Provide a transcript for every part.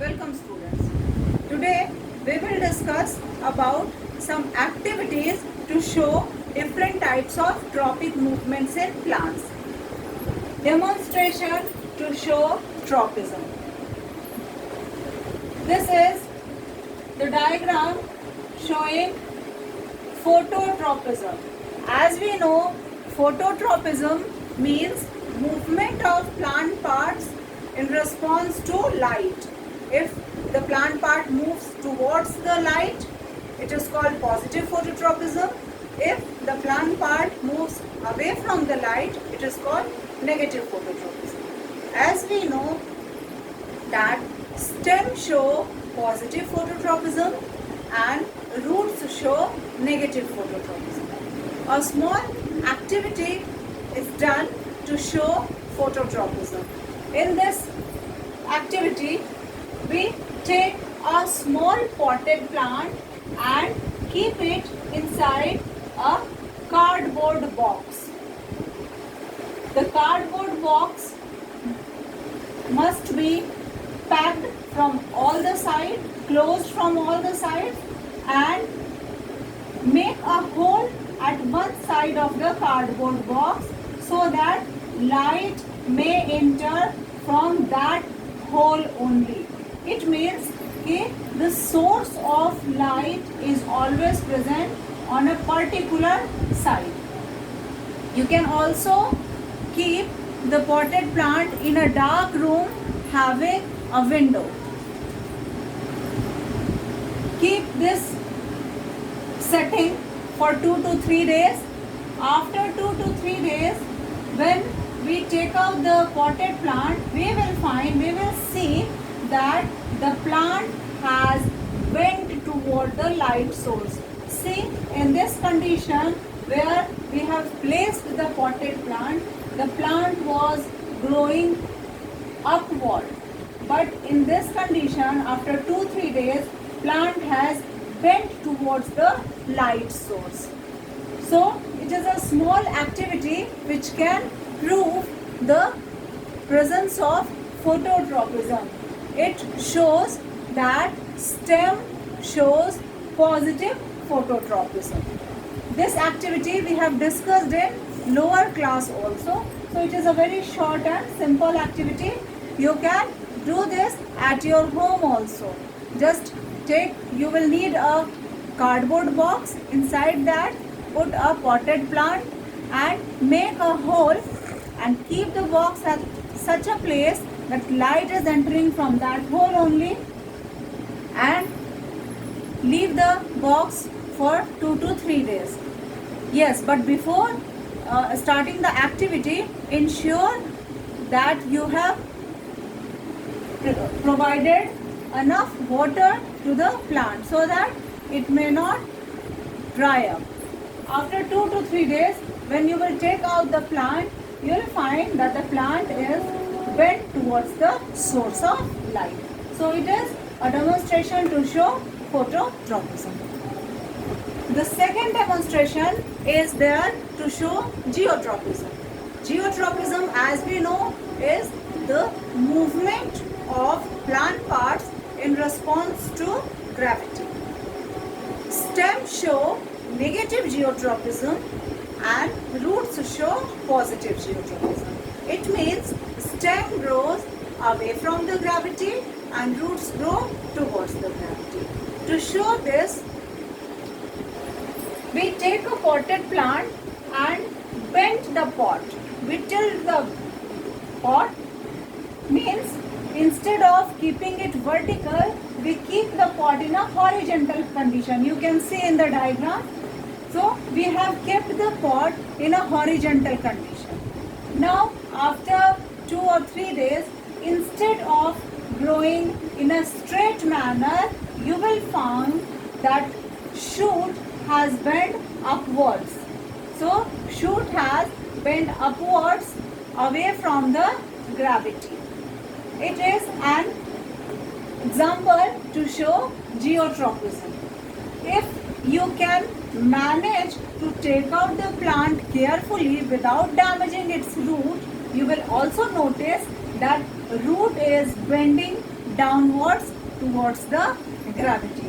Welcome students. Today we will discuss about some activities to show different types of tropic movements in plants. Demonstration to show tropism. This is the diagram showing phototropism. As we know, phototropism means movement of plant parts in response to light. If the plant part moves towards the light, it is called positive phototropism. If the plant part moves away from the light, it is called negative phototropism. As we know that stems show positive phototropism and roots show negative phototropism. A small activity is done to show phototropism. In this activity, we take a small potted plant and keep it inside a cardboard box. The cardboard box must be packed from all the sides, closed from all the sides, and make a hole at one side of the cardboard box so that light may enter from that hole only. It means that the source of light is always present on a particular side. You can also keep the potted plant in a dark room having a window. Keep this setting for 2 to 3 days. After 2 to 3 days, when we take out the potted plant, we will see that the plant has bent toward the light source. See, in this condition where we have placed the potted plant, the plant was growing upward. But in this condition, after 2-3 days, plant has bent towards the light source. So it is a small activity which can prove the presence of phototropism. It shows that stem shows positive phototropism. This activity we have discussed in lower class also. So it is a very short and simple activity. You can do this at your home also. Just you will need a cardboard box. Inside that, put a potted plant and make a hole and keep the box at such a place that light is entering from that hole only, and leave the box for 2 to 3 days. Yes, but before starting the activity, ensure that you have provided enough water to the plant so that it may not dry up. After 2 to 3 days, when you will take out the plant, you will find that the plant is bent towards the source of light. So it is a demonstration to show phototropism. The second demonstration is there to show geotropism. Geotropism, as we know, is the movement of plant parts in response to gravity. Stems show negative geotropism and roots show positive geotropism. It means stem grows away from the gravity and roots grow towards the gravity. To show this, we take a potted plant and bend the pot. We tilt the pot, means instead of keeping it vertical, we keep the pot in a horizontal condition. You can see in the diagram. So we have kept the pot in a horizontal condition. Now after 2 or 3 days, instead of growing in a straight manner, you will find that shoot has bent upwards. So shoot has bent upwards away from the gravity. It is an example to show geotropism. If you can manage to take out the plant carefully without damaging its root, you will also notice that root is bending downwards towards the gravity.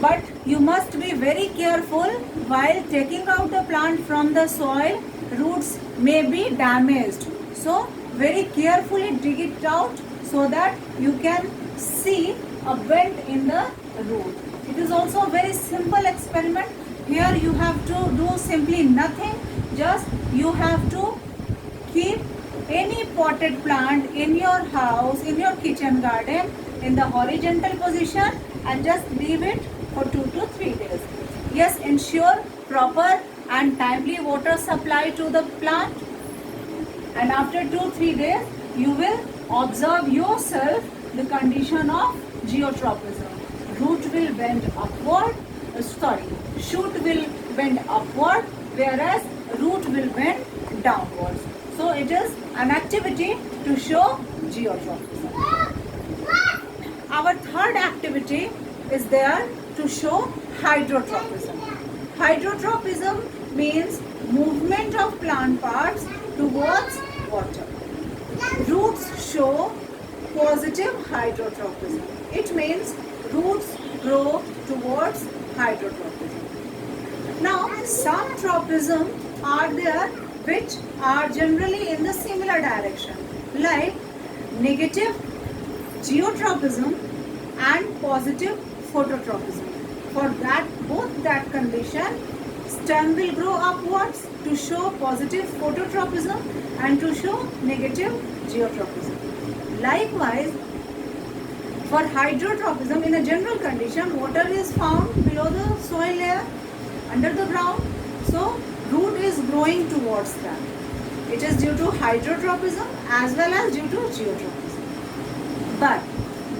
But you must be very careful while taking out the plant from the soil. Roots may be damaged. So very carefully dig it out so that you can see a bend in the root. It is also a very simple experiment. Here you have to do simply nothing. Just you have to keep any potted plant in your house, in your kitchen garden, in the horizontal position and just leave it for 2 to 3 days. Yes, ensure proper and timely water supply to the plant, and after 2-3 days you will observe yourself the condition of geotropism. Root will bend upward, shoot will bend upward, whereas root will bend downwards. So it is an activity to show geotropism. Our third activity is there to show hydrotropism. Hydrotropism means movement of plant parts towards water. Roots show positive hydrotropism. It means roots grow towards hydrotropism. Now, some tropism are there which are generally in the similar direction, like negative geotropism and positive phototropism. For that, both that condition, stem will grow upwards to show positive phototropism and to show negative geotropism. Likewise, for hydrotropism, in a general condition, water is found below the soil layer, under the ground. So, root is growing towards that. It is due to hydrotropism as well as due to geotropism. But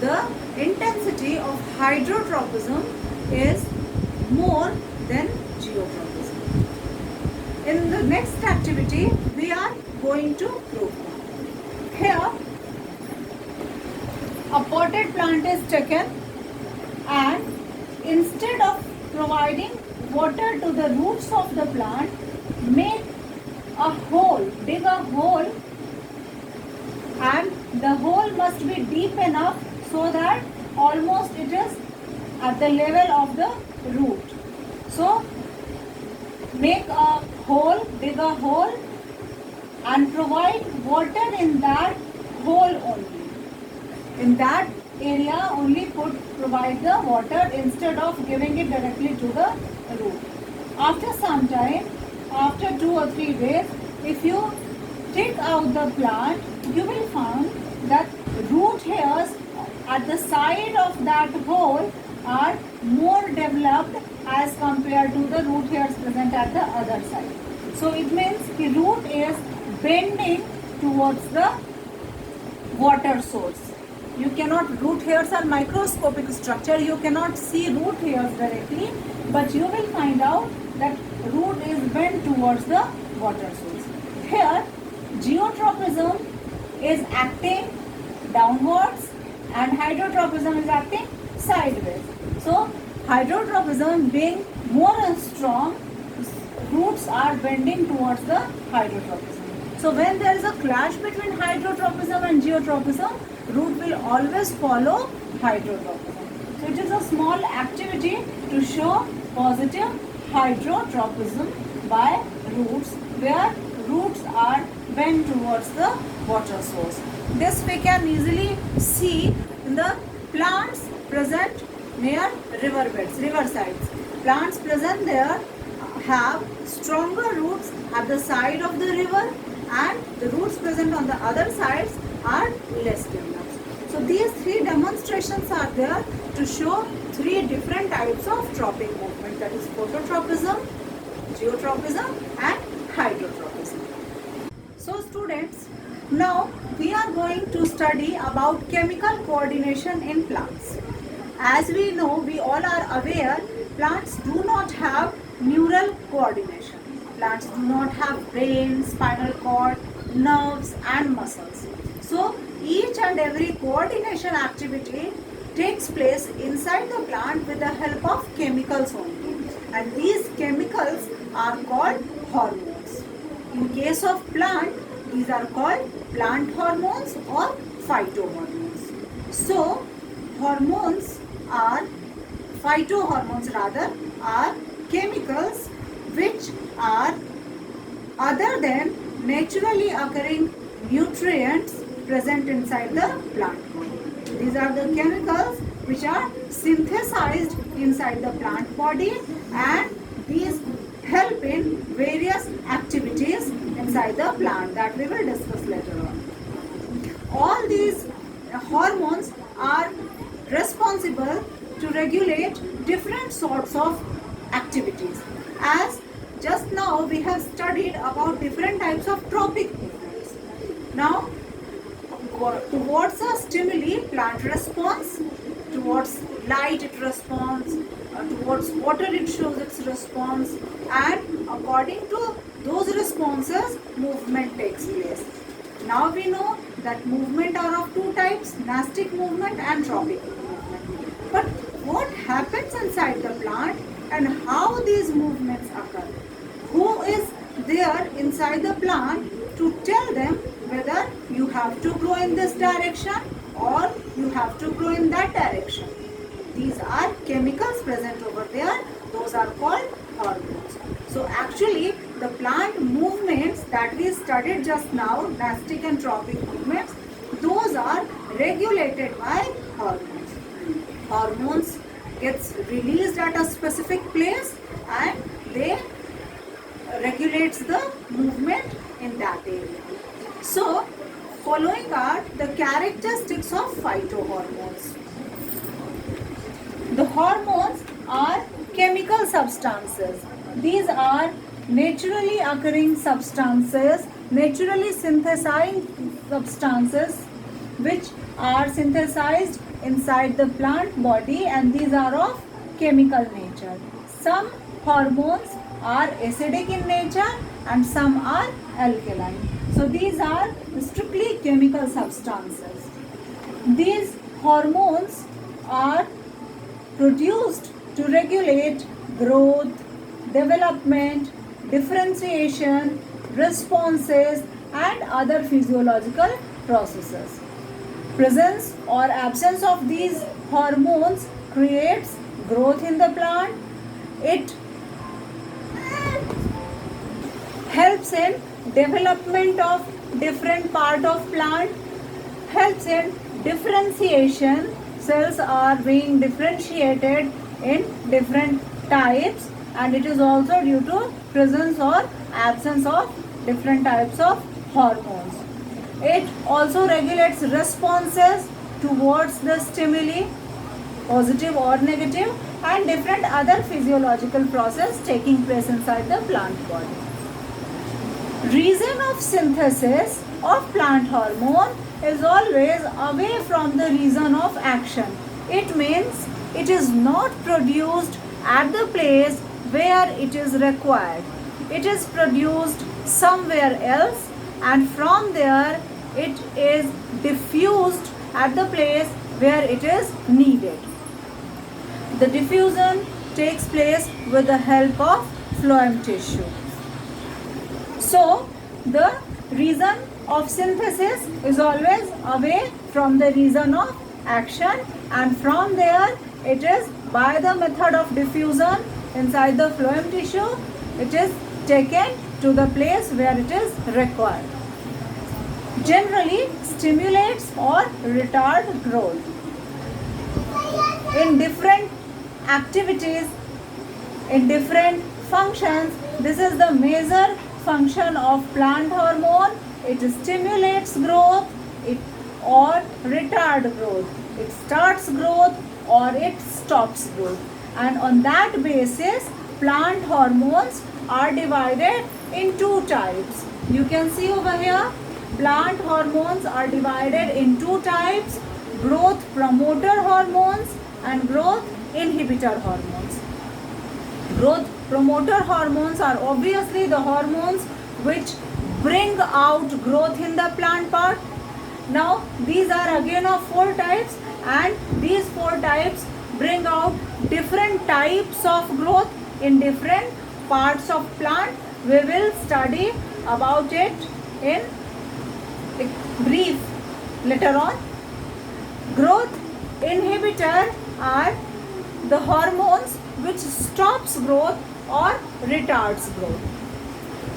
the intensity of hydrotropism is more than geotropism. In the next activity, we are going to prove that. Here, a potted plant is taken and instead of providing water to the roots of the plant, make a hole, dig a hole, and the hole must be deep enough so that almost it is at the level of the root. So make a hole, dig a hole and provide water in that hole only. In that area only provide the water instead of giving it directly to the root. After some time, after 2 or 3 days, if you take out the plant, you will find that root hairs at the side of that hole are more developed as compared to the root hairs present at the other side. So it means the root is bending towards the water source. You cannot, root hairs are microscopic structure, you cannot see root hairs directly, but you will find out that root is bent towards the water source. Here, geotropism is acting downwards and hydrotropism is acting sideways. So, hydrotropism being more strong, roots are bending towards the hydrotropism. So, when there is a clash between hydrotropism and geotropism, root will always follow hydrotropism. So, it is a small activity to show positive hydrotropism by roots, where roots are bent towards the water source. This we can easily see in the plants present near riverbeds, river sides. Plants present there have stronger roots at the side of the river, and the roots present on the other sides are less developed. So these 3 demonstrations are there to show 3 different types of tropic movement, that is phototropism, geotropism and hydrotropism. So students, now we are going to study about chemical coordination in plants. As we know, we all are aware, plants do not have neural coordination. Plants do not have brain, spinal cord, nerves and muscles. So each and every coordination activity takes place inside the plant with the help of chemicals only. And these chemicals are called hormones. In case of plant, these are called plant hormones or phytohormones. So hormones are, phytohormones rather, are chemicals which are other than naturally occurring nutrients present inside the plant body. These are the chemicals which are synthesized inside the plant body, and these help in various activities inside the plant that we will discuss later on. All these hormones are responsible to regulate different sorts of activities. As just now we have studied about different types of trophic movements. Now towards a stimuli plant responds, towards light it responds, towards water it shows its response, and according to those responses movement takes place. Now we know that movement are of two types, nastic movement and trophic movement. But what happens inside the plant and how these movements occur? Who is there inside the plant to tell them whether you have to grow in this direction or you have to grow in that direction? These are chemicals present over there. Those are called hormones. So actually the plant movements that we studied just now, nastic and trophic movements, those are regulated by hormones. Hormones gets released at a specific place and they regulates the movement in that area. So following are the characteristics of phytohormones. The hormones are chemical substances. These are naturally occurring substances, naturally synthesized substances which are synthesized inside the plant body, and these are of chemical nature. Some hormones are acidic in nature and some are alkaline. So these are strictly chemical substances. These hormones are produced to regulate growth, development, differentiation, responses, and other physiological processes. Presence or absence of these hormones creates growth in the plant. It helps in development of different part of plant, helps in differentiation. Cells are being differentiated in different types, and it is also due to presence or absence of different types of hormones. It also regulates responses towards the stimuli, positive or negative, and different other physiological process taking place inside the plant body. Reason of synthesis of plant hormone is always away from the reason of action. It means it is not produced at the place where it is required. It is produced somewhere else, and from there it is diffused at the place where it is needed. The diffusion takes place with the help of phloem tissue. So the reason of synthesis is always away from the reason of action, and from there it is by the method of diffusion inside the phloem tissue, it is taken to the place where it is required. Generally stimulates or retard growth. In different activities, in different functions, this is the major function of plant hormone. It stimulates growth or retard growth. It starts growth or it stops growth. And on that basis, plant hormones are divided in two types. You can see over here, plant hormones are divided in two types: growth promoter hormones and growth inhibitor hormones. Growth promoter hormones are obviously the hormones which bring out growth in the plant part. Now these are again of four types, and these four types bring out different types of growth in different parts of plant. We will study about it in brief later on. Growth inhibitor are the hormones which stops growth or retards growth.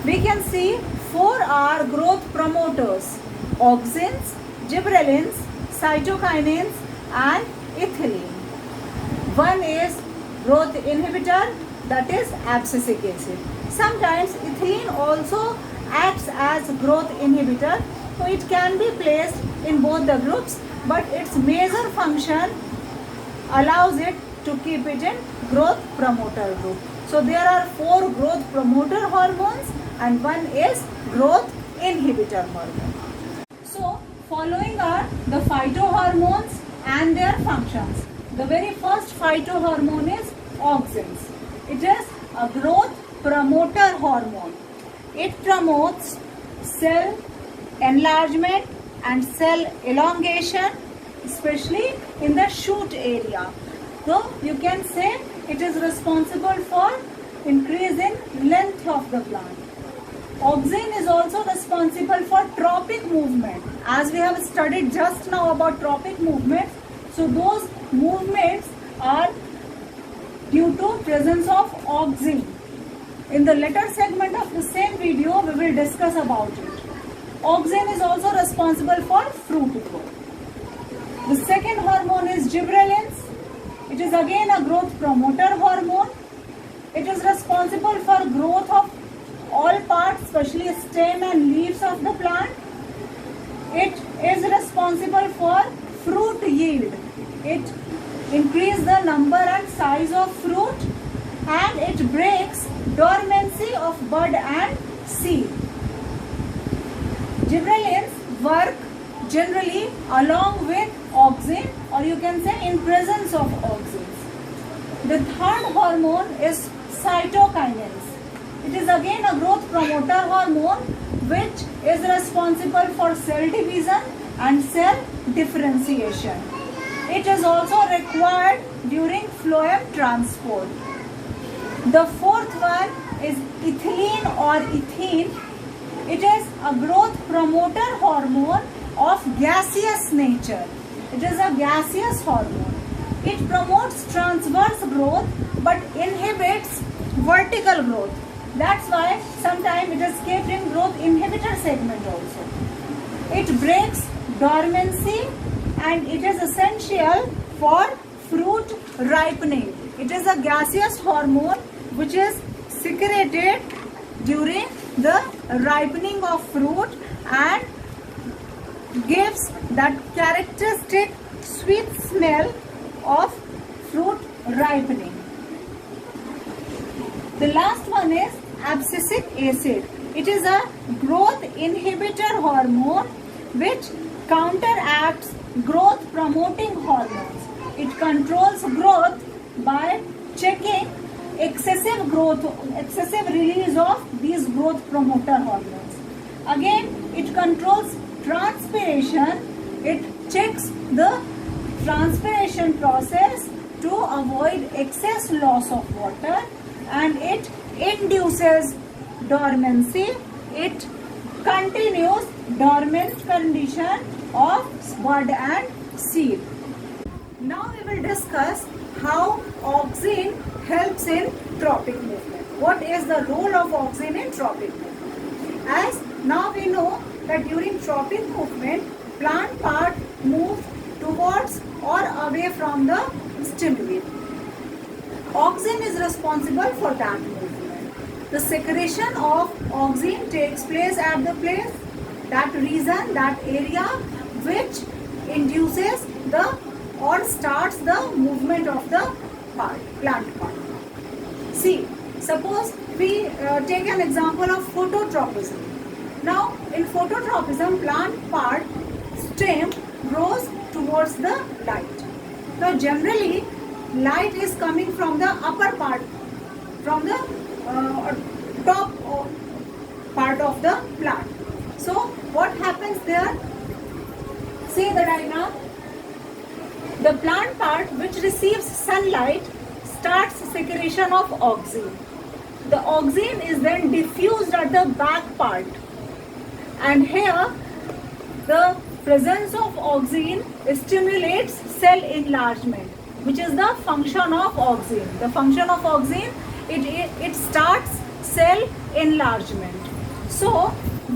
We can see 4 are growth promoters: auxins, gibberellins, cytokinins and ethylene. One is growth inhibitor, that is abscisic acid. Sometimes ethylene also acts as growth inhibitor, so it can be placed in both the groups, but its major function allows it to keep it in growth promoter group. So there are 4 growth promoter hormones and one is growth inhibitor hormone. So following are the phytohormones and their functions. The very first phytohormone is auxins. It is a growth promoter hormone. It promotes cell enlargement and cell elongation, especially in the shoot area. So you can say it is responsible for increase in length of the plant. Auxin is also responsible for tropic movement. As we have studied just now about tropic movements, so those movements are due to presence of auxin. In the later segment of the same video, we will discuss about it. Auxin is also responsible for fruit growth. The second hormone is gibberellins. It is again a growth promoter hormone. It is responsible for growth of all parts, especially stem and leaves of the plant. It is responsible for fruit yield. It increases the number and size of fruit and it breaks dormancy of bud and seed. Gibberellins work generally along with auxin, or you can say in presence of auxins. The third hormone is cytokinins. It is again a growth promoter hormone which is responsible for cell division and cell differentiation. It is also required during phloem transport. The fourth one is ethylene or ethene. It is a growth promoter hormone of gaseous nature. It is a gaseous hormone. It promotes transverse growth but inhibits vertical growth. That's why sometimes it is kept in growth inhibitor segment also. It breaks dormancy and it is essential for fruit ripening. It is a gaseous hormone which is secreted during the ripening of fruit and gives that characteristic sweet smell of fruit ripening. The last one is abscisic acid. It is a growth inhibitor hormone which counteracts growth promoting hormones. It controls growth by checking excessive release of these growth promoter hormones. Again, it controls transpiration. It checks the transpiration process to avoid excess loss of water, and it induces dormancy. It continues dormant condition of bud and seed. Now we will discuss how auxin helps in tropic movement. What is the role of auxin in tropic movement? As now we know that during tropic movement, plant part moves towards or away from the stimuli. Auxin is responsible for that movement. The secretion of auxin takes place at the place, that region, that area which induces the or starts the movement of the plant part. See, suppose we take an example of phototropism. Now, in phototropism, plant part stem grows towards the light. Now, generally, light is coming from the upper part, from the top part of the plant. So, what happens there? See the diagram. The plant part which receives sunlight starts secretion of auxin. The auxin is then diffused at the back part, and here the presence of auxin stimulates cell enlargement, which is the function of auxin. The function of auxin, it starts cell enlargement. So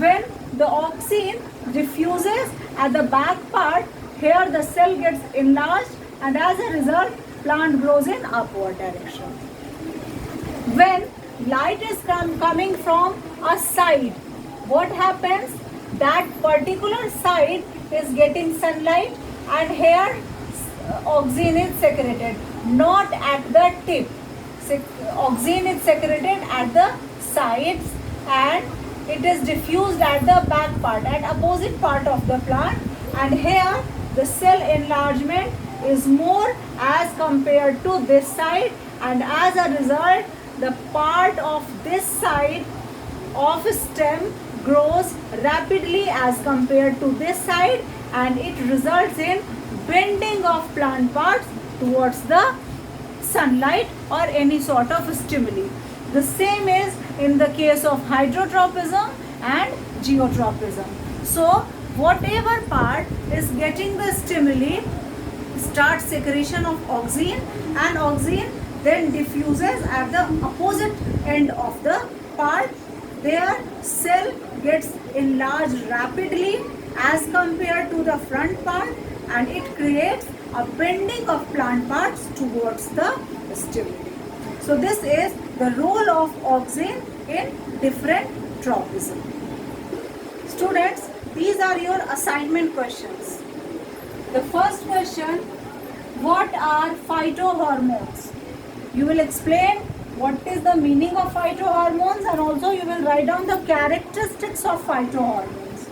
when the auxin diffuses at the back part, here the cell gets enlarged, and as a result plant grows in upward direction. When light is coming from a side, what happens? That particular side is getting sunlight, and here auxin is secreted, not at the tip. Auxin is secreted at the sides, and it is diffused at the back part, at opposite part of the plant, and here the cell enlargement is more as compared to this side, and as a result the part of this side of stem grows rapidly as compared to this side, and it results in bending of plant parts towards the sunlight or any sort of stimuli. The same is in the case of hydrotropism and geotropism. So whatever part is getting the stimuli starts secretion of auxin, and auxin then diffuses at the opposite end of the part. Their cell gets enlarged rapidly as compared to the front part, and it creates a bending of plant parts towards the stimuli. So this is the role of auxin in different tropism. Students, these are your assignment questions. The first question, what are phytohormones? You will explain what is the meaning of phytohormones, and also you will write down the characteristics of phytohormones.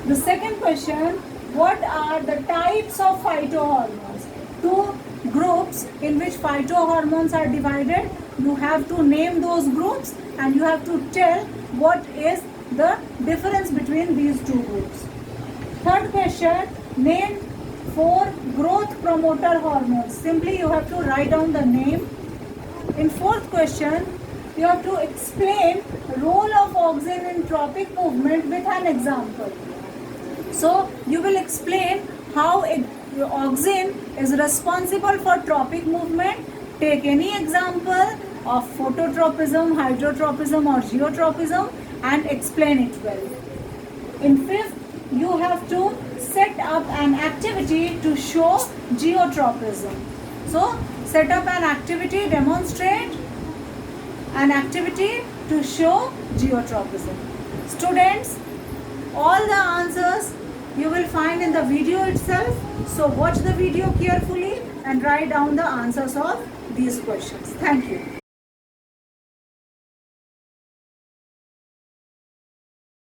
The second question, what are the types of phytohormones? Two groups in which phytohormones are divided. You have to name those groups, and you have to tell what is the difference between these two groups. Third question, name 4 growth promoter hormones. Simply you have to write down the name. In fourth question, you have to explain role of auxin in tropic movement with an example. So you will explain how auxin is responsible for tropic movement. Take any example of phototropism, hydrotropism or geotropism and explain it well. In fifth, you have to set up an activity to show geotropism. So set up an activity, demonstrate an activity to show geotropism. Students, all the answers you will find in the video itself. So watch the video carefully and write down the answers of these questions. Thank you.